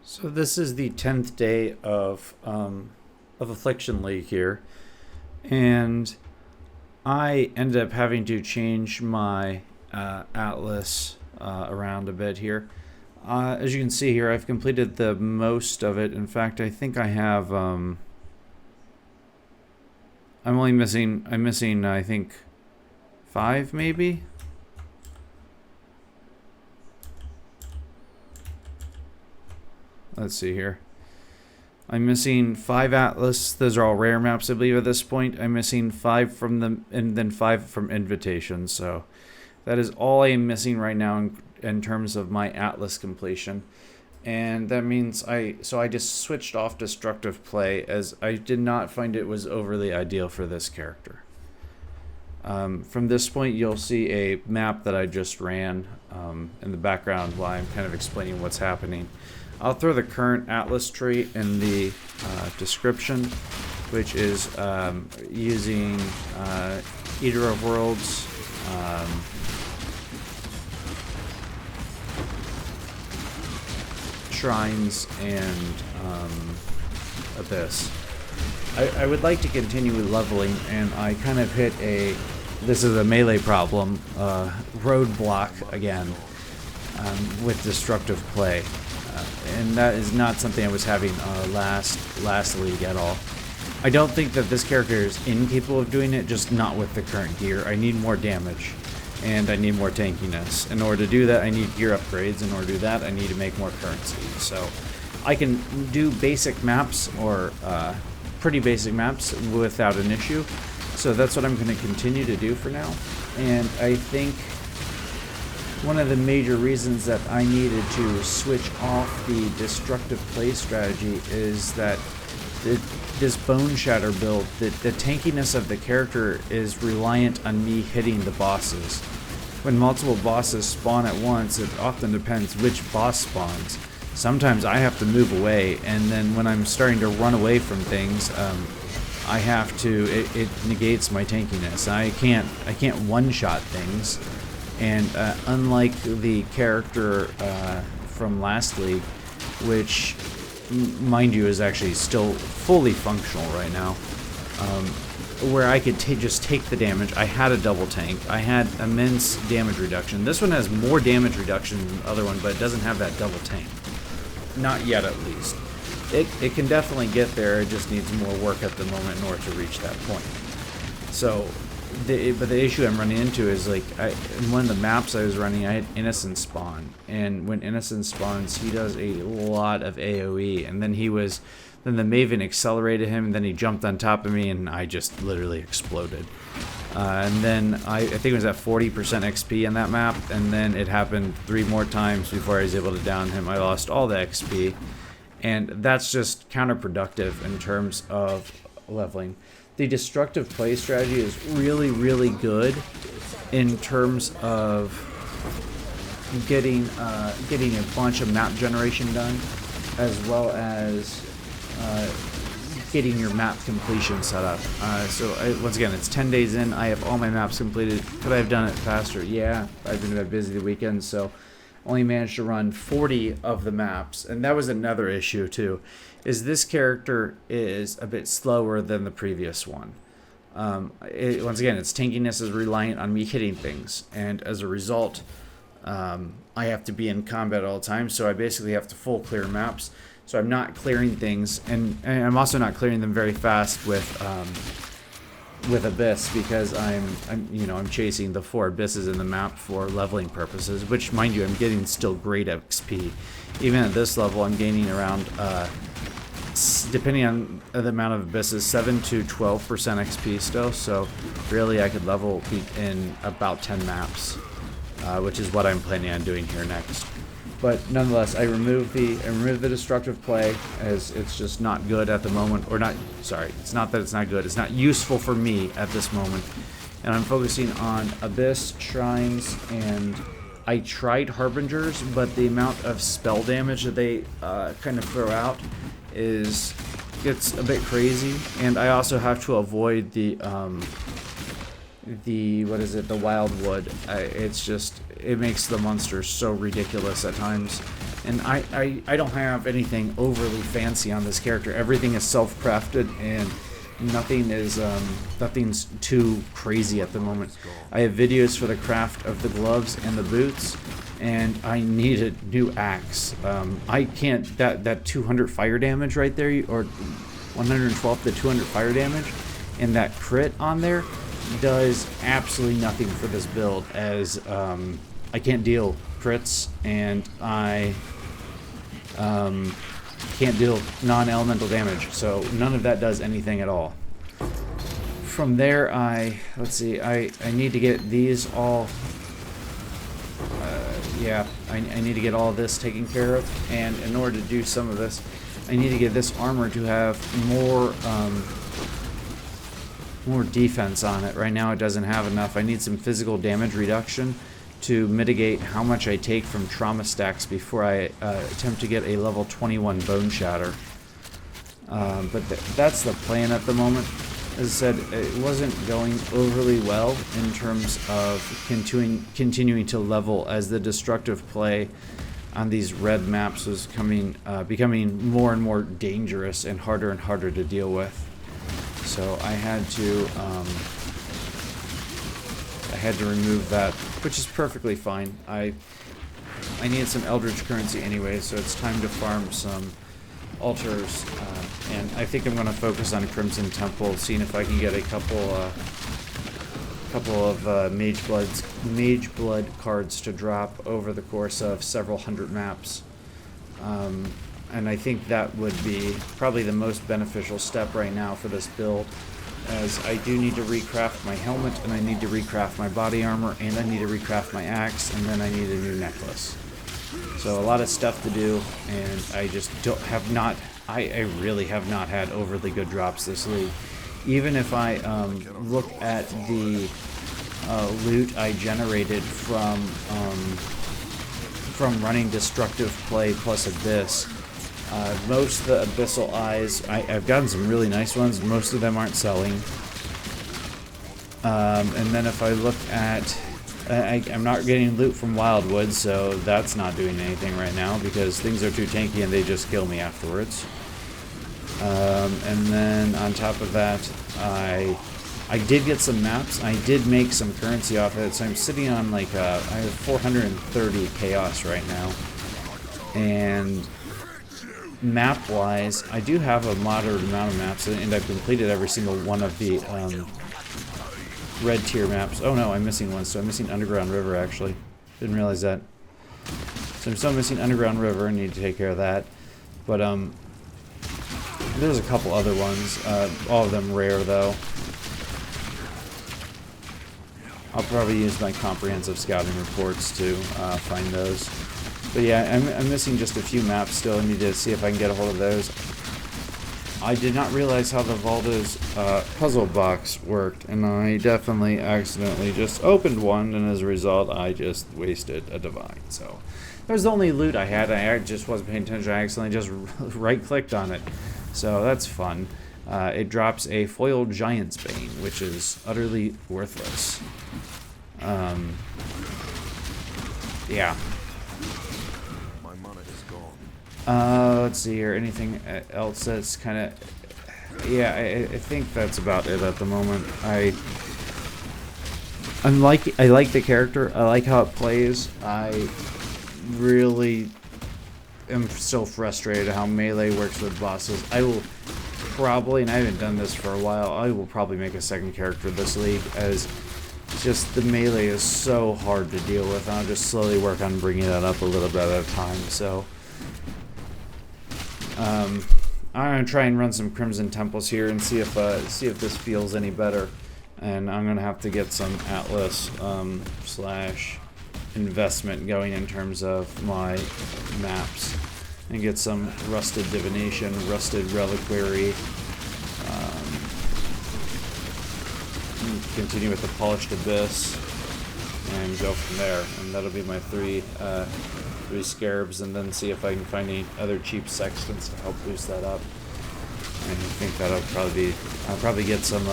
So this is the 10th day of Affliction League here, and I ended up having to change my Atlas around a bit here. As you can see here, I've completed the most of it. In fact, I think I have. I'm missing. I think 5 maybe. Let's see here. I'm missing 5 Atlas. Those are all rare maps, I believe, at this point. I'm missing 5 from them, and then 5 from Invitation. So that is all I am missing right now in terms of my Atlas completion. And that means I just switched off Destructive Play, as I did not find it was overly ideal for this character. From this point, you'll see a map that I just ran in the background while I'm kind of explaining what's happening. I'll throw the current Atlas tree in the description, which is using Eater of Worlds, Shrines, and Abyss. I would like to continue leveling, and I kind of hit this is a melee problem, roadblock again with Destructive Play. And that is not something I was having last league at all. I don't think that this character is incapable of doing it, just not with the current gear. I need more damage, and I need more tankiness. In order to do that, I need gear upgrades. In order to do that, I need to make more currency. So I can do basic maps, or pretty basic maps, without an issue. So that's what I'm going to continue to do for now. And I think one of the major reasons that I needed to switch off the Destructive Play strategy is that this Bone Shatter build, the tankiness of the character is reliant on me hitting the bosses. When multiple bosses spawn at once, it often depends which boss spawns. Sometimes I have to move away, and then when I'm starting to run away from things, I have to. It negates my tankiness. I can't one-shot things. And unlike the character from last league, which, mind you, is actually still fully functional right now, where I could just take the damage. I had a double tank. I had immense damage reduction. This one has more damage reduction than the other one, but it doesn't have that double tank. Not yet, at least. It can definitely get there. It just needs more work at the moment in order to reach that point. So. But the issue I'm running into is, like, in one of the maps I was running, I had Innocent spawn, and when Innocent spawns, he does a lot of AoE, and then the Maven accelerated him, and then he jumped on top of me, and I just literally exploded. And then I think it was at 40% XP in that map, and then it happened 3 more times before I was able to down him. I lost all the XP, and that's just counterproductive in terms of leveling. The Destructive Play strategy is really, really good in terms of getting a bunch of map generation done, as well as getting your map completion set up. Once again, it's 10 days in. I have all my maps completed. Could I have done it faster? Yeah, I've been a bit busy the weekend, so only managed to run 40 of the maps, and that was another issue too. Is this character is a bit slower than the previous one. Once again, its tankiness is reliant on me hitting things, and as a result, I have to be in combat all the time, so I basically have to full clear maps. So I'm not clearing things, and I'm also not clearing them very fast with Abyss, because I'm chasing the 4 abysses in the map for leveling purposes, which, mind you, I'm getting still great XP. Even at this level, I'm gaining around depending on the amount of abysses, 7 to 12% XP still, so really I could level in about 10 maps, which is what I'm planning on doing here next. But nonetheless, I removed the Destructive Play, as it's just not good at the moment, it's not that it's not good, it's not useful for me at this moment, and I'm focusing on Abyss, Shrines, and I tried Harbingers, but the amount of spell damage that they kind of throw out gets a bit crazy, and I also have to avoid the what is it, the wildwood. It's just, it makes the monsters so ridiculous at times. And I don't have anything overly fancy on this character. Everything is self-crafted, and nothing's too crazy at the moment. I have videos for the craft of the gloves and the boots, and I need a new axe. I can't, that 200 fire damage right there, or 112 to 200 fire damage, and that crit on there does absolutely nothing for this build, as I can't deal crits, and I can't deal non-elemental damage, so none of that does anything at all. From there, let's see, I need to get these all, yeah, I need to get all this taken care of, and in order to do some of this, I need to get this armor to have more defense on it. Right now it doesn't have enough. I need some physical damage reduction to mitigate how much I take from trauma stacks before I attempt to get a level 21 Bone Shatter. But that's the plan at the moment. As I said, it wasn't going overly well in terms of continuing to level, as the destructive play on these red maps was becoming more and more dangerous and harder to deal with. So I had to remove that, which is perfectly fine. I needed some Eldritch currency anyway, so it's time to farm some altars, and I think I'm going to focus on Crimson Temple, seeing if I can get a couple of Mage Blood cards to drop over the course of several hundred maps. And I think that would be probably the most beneficial step right now for this build, as I do need to recraft my helmet, and I need to recraft my body armor, and I need to recraft my axe, and then I need a new necklace. So a lot of stuff to do, and I just I really have not had overly good drops this league. Even if I look at the loot I generated from running destructive play plus Abyss, most of the Abyssal Eyes, I've gotten some really nice ones. Most of them aren't selling. And then if I look at, I'm not getting loot from Wildwood, so that's not doing anything right now because things are too tanky and they just kill me afterwards. And then on top of that, I did get some maps. I did make some currency off of it, so I'm sitting on like I have 430 chaos right now. And map-wise, I do have a moderate amount of maps, and I've completed every single one of the red tier maps. Oh no, I'm missing one, so I'm missing Underground River actually. Didn't realize that. So I'm still missing Underground River, and need to take care of that. But there's a couple other ones, all of them rare though. I'll probably use my comprehensive scouting reports to find those. But yeah, I'm missing just a few maps still. I need to see if I can get a hold of those. I did not realize how the Valda's puzzle box worked, and I definitely accidentally just opened one, and as a result, I just wasted a divine. So that was the only loot I had. I just wasn't paying attention. I accidentally just right-clicked on it. So that's fun. It drops a foiled Giant's Bane, which is utterly worthless. Yeah. My mana is gone. Let's see here. Anything else that's kind of... Yeah, I think that's about it at the moment. I like the character. I like how it plays. I really am still frustrated how melee works with bosses. I will probably, and I haven't done this for a while, I will probably make a second character this league, as just the melee is so hard to deal with. I'll just slowly work on bringing that up a little bit at a time. So I'm gonna try and run some Crimson Temples here and see if this feels any better. And I'm gonna have to get some Atlas slash investment going in terms of my maps, and get some Rusted Divination, Rusted Reliquary, continue with the Polished Abyss, and go from there. And that'll be my three scarabs, and then see if I can find any other cheap sextants to help boost that up. I think that'll probably be, I'll probably get some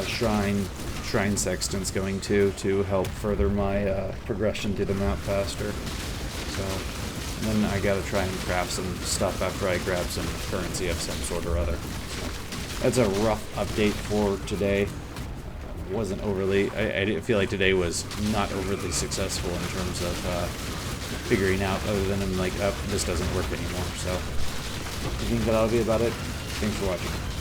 shrine sextants going to help further my progression through the map faster. So then I gotta try and craft some stuff after I grab some currency of some sort or other. So that's a rough update for today. Wasn't overly, I feel like today was not overly successful in terms of figuring out, other than I'm like, oh, this doesn't work anymore. So I think that'll be about it. Thanks for watching.